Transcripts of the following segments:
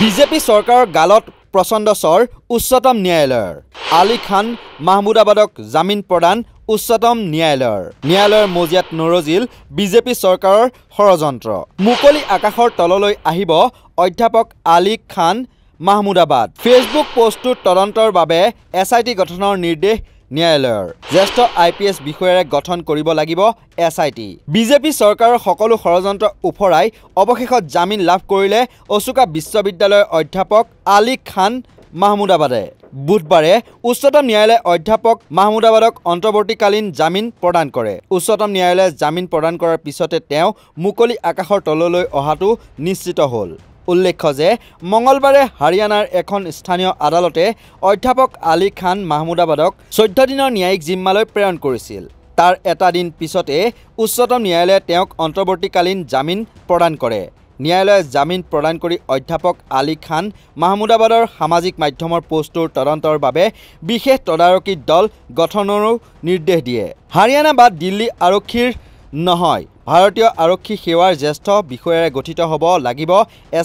BJP চৰকাৰৰ গালত প্ৰচণ্ড স্বৰ উচ্চতম ন্যায়ালয়ৰ। আলী খান মাহমুদাবাদক জামিন প্ৰদান উচ্চতম ন্যায়ালয়ৰ মজিয়াত নৰজিল বিজেপি চৰকাৰৰ ষড়যন্ত্ৰ। মুকলি আকাশৰ তললৈ আহিব অধ্যাপক আলী খান মাহমুদাবাদ। ফেচবুক পোষ্টটোৰ তদন্তৰ বাবে SIT গঠনৰ নিৰ্দেশ ন্যায়ালয়ৰ। জ্যেষ্ঠ IPS বিষয়াৰে গঠন কৰিব লাগিব SIT। বিজেপি চৰকাৰৰ সকলো ষড়যন্ত্ৰ উফৰাই অৱশেষত জামিন লাভ কৰিলে অশোকা বিশ্ববিদ্যালয়ৰ অধ্যাপক আলী খান মাহমুদাবাদে। বুধবাৰে উচ্চতম ন্যায়ালয়ে অধ্যাপক মাহমুদাবাদক অন্তৰ্বৰ্তীকালীন জামিন প্ৰদান কৰে। উচ্চতম ন্যায়ালয়ে জামিন প্ৰদান কৰাৰ পিছতে তেওঁ মুকলি আকাশৰ তললৈ অহাটো নিশ্চিত হ'ল। উল্লেখ্য যে মঙলবাৰে হাৰিয়ানাৰ এখন স্থানীয় আদালতে অধ্যাপক আলী খান মাহমুদাবাদক 14 দিনৰ ন্যায়িক জিম্মালৈ প্ৰেৰণ কৰিছিল। তাৰ এটা দিন পিছতে উচ্চতম ন্যায়ালয়ে তেওঁক অন্তৰ্বৰ্তীকালীন জামিন প্ৰদান কৰে। ন্যায়ালয়ে জামিন প্ৰদান কৰি অধ্যাপক আলী খান মাহমুদাবাদৰ সামাজিক মাধ্যমৰ পোষ্টটোৰ তদন্তৰ বাবে বিশেষ তদাৰকী দল গঠনৰো নিৰ্দেশ দিয়ে। হাৰিয়ানা বা দিল্লী আৰক্ষীৰ নহয়, ভাৰতীয় আৰক্ষী সেৱাৰ জ্যেষ্ঠ বিষয়াৰে গঠিত হ'ব লাগিব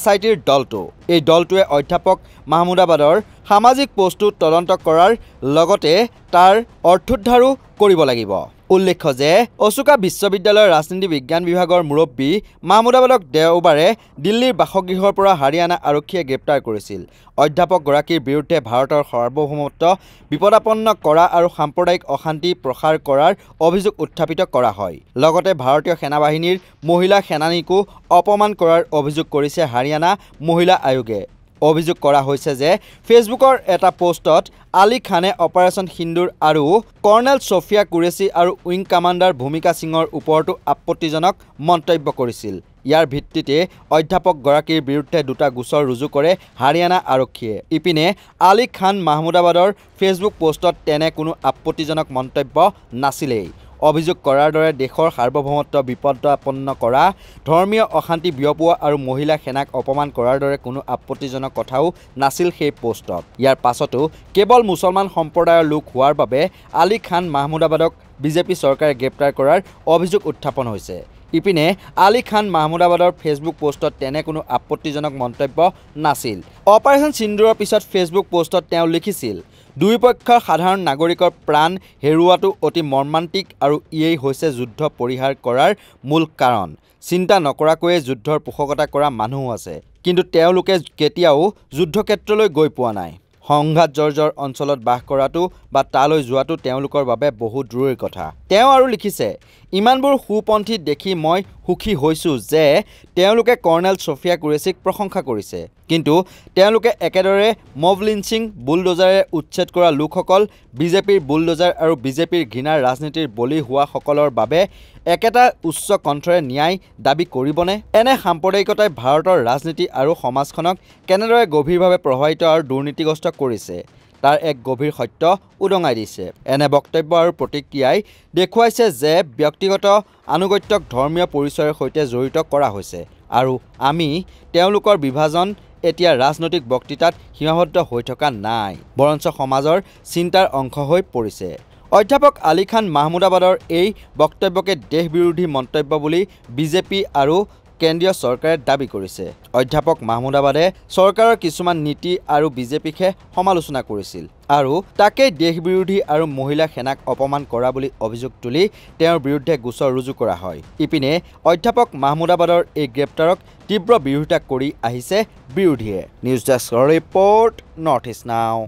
SITৰ দলটো। এই দলটোৱে অধ্যাপক মাহমুদাবাদৰ সামাজিক পোষ্টটো তদন্ত কৰাৰ লগতে তাৰ অৰ্থোদ্ধাৰো কৰিব লাগিব। উল্লেখ্য যে অশোকা বিশ্ববিদ্যালয়ৰ ৰাজনীতি বিজ্ঞান বিভাগৰ মুৰব্বী মাহমুদাবাদক দেওবাৰে দিল্লীৰ বাসগৃহৰ পৰা হাৰিয়ানা আৰক্ষীয়ে গ্ৰেপ্তাৰ কৰিছিল। অধ্যাপকগৰাকীৰ বিৰুদ্ধে ভাৰতৰ সাৰ্বভৌমত্ব বিপদাপন্ন কৰা আৰু সাম্প্ৰদায়িক অশান্তি প্ৰসাৰ কৰাৰ অভিযোগ উত্থাপিত কৰা হয়। লগতে ভাৰতীয় সেনাবাহিনীৰ মহিলা সেনানীকো অপমান কৰাৰ অভিযোগ কৰিছে হাৰিয়ানা মহিলা আয়োগে। অভিযোগ কৰা হৈছে যে ফেচবুকৰ এটা পোষ্টত আলী খানে অপাৰেচন সিন্দুৰ আৰু কৰ্ণেল ছফিয়া কুৰেশ্বি আৰু উইং কামাণ্ডাৰ ভূমিকা সিঙৰ ওপৰতো আপত্তিজনক মন্তব্য কৰিছিল। ইয়াৰ ভিত্তিতে অধ্যাপকগৰাকীৰ বিৰুদ্ধে দুটা গোচৰ ৰুজু কৰে হাৰিয়ানা আৰক্ষীয়ে। ইপিনে আলী খান মাহমুদাবাদৰ ফেচবুক পোষ্টত তেনে কোনো আপত্তিজনক মন্তব্য নাছিলেই। অভিযোগ কৰাৰ দৰে দেশৰ সাৰ্বভৌমত্ব বিপদাপন্ন কৰা, ধৰ্মীয় অশান্তি বিয়পোৱা আৰু মহিলা সেনাক অপমান কৰাৰ দৰে কোনো আপত্তিজনক কথাও নাছিল সেই পোষ্টত। ইয়াৰ পাছতো কেৱল মুছলমান সম্প্ৰদায়ৰ লোক হোৱাৰ বাবে আলী খান মাহমুদাবাদক বিজেপি চৰকাৰে গ্ৰেপ্তাৰ কৰাৰ অভিযোগ উত্থাপন হৈছে। ইপিনে আলী খান মাহমুদাবাদৰ ফেচবুক পোষ্টত তেনে কোনো আপত্তিজনক মন্তব্য নাছিল। অপাৰেচন সিন্দুৰৰ পিছত ফেচবুক পোষ্টত তেওঁ লিখিছিল, দুয়োপক্ষৰ সাধাৰণ নাগৰিকৰ প্ৰাণ হেৰুওৱাটো অতি মৰ্মান্তিক আৰু ইয়েই হৈছে যুদ্ধ পৰিহাৰ কৰাৰ মূল কাৰণ। চিন্তা নকৰাকৈয়ে যুদ্ধৰ পোষকতা কৰা মানুহো আছে, কিন্তু তেওঁলোকে কেতিয়াও যুদ্ধক্ষেত্ৰলৈ গৈ পোৱা নাই। সংঘাত জৰ্জৰ অঞ্চলত বাস কৰাটো বা তালৈ যোৱাটো তেওঁলোকৰ বাবে বহু দূৰৈৰ কথা। তেওঁ আৰু লিখিছে, ইমানবোৰ সুপন্থী দেখি মই সুখী হৈছোঁ যে তেওঁলোকে কৰ্ণেল ছফিয়া কুৰেশ্বীক প্ৰশংসা কৰিছে, কিন্তু তেওঁলোকে একেদৰে মব লিঞ্চিং বুলডোজাৰে উচ্ছেদ কৰা লোকসকল, বিজেপিৰ বুলডোজাৰ আৰু বিজেপিৰ ঘৃণাৰ ৰাজনীতিৰ বলি হোৱাসকলৰ বাবে একেটা উচ্চ কণ্ঠৰে ন্যায় দাবী কৰিবনে? এনে সাম্প্ৰদায়িকতাই ভাৰতৰ ৰাজনীতি আৰু সমাজখনক কেনেদৰে গভীৰভাৱে প্ৰভাৱিত আৰু দুৰ্নীতিগ্ৰস্ত কৰিছে তাৰ এক গভীৰ সত্য উদঙাই দিছে। এনে বক্তব্য আৰু প্ৰতিক্ৰিয়াই দেখুৱাইছে যে ব্যক্তিগত আনুগত্যক ধৰ্মীয় পৰিচয়ৰ সৈতে জড়িত কৰা হৈছে আৰু আমি তেওঁলোকৰ বিভাজন এতিয়া ৰাজনৈতিক বক্তৃতাত সীমাবদ্ধ হৈ থকা নাই, বৰঞ্চ সমাজৰ চিন্তাৰ অংশ হৈ পৰিছে। অধ্যাপক আলী খান মাহমুদাবাদৰ এই বক্তব্যকে দেশ বিৰোধী মন্তব্য বুলি বিজেপি আৰু কেন্দ্ৰীয় চৰকাৰে দাবী কৰিছে। অধ্যাপক মাহমুদাবাদে চৰকাৰৰ কিছুমান নীতি আৰু বিজেপিকহে সমালোচনা কৰিছিল আৰু তাকেই দেশ বিৰোধী আৰু মহিলা সেনাক অপমান কৰা বুলি অভিযোগ তুলি তেওঁৰ বিৰুদ্ধে গোচৰ ৰুজু কৰা হয়। ইপিনে অধ্যাপক মাহমুদাবাদৰ এই গ্ৰেপ্তাৰক তীব্ৰ বিৰোধিতা কৰি আহিছে বিৰোধীয়ে। নিউজ ডেস্কৰ ৰিপৰ্ট, নৰ্থ ইষ্ট নাও।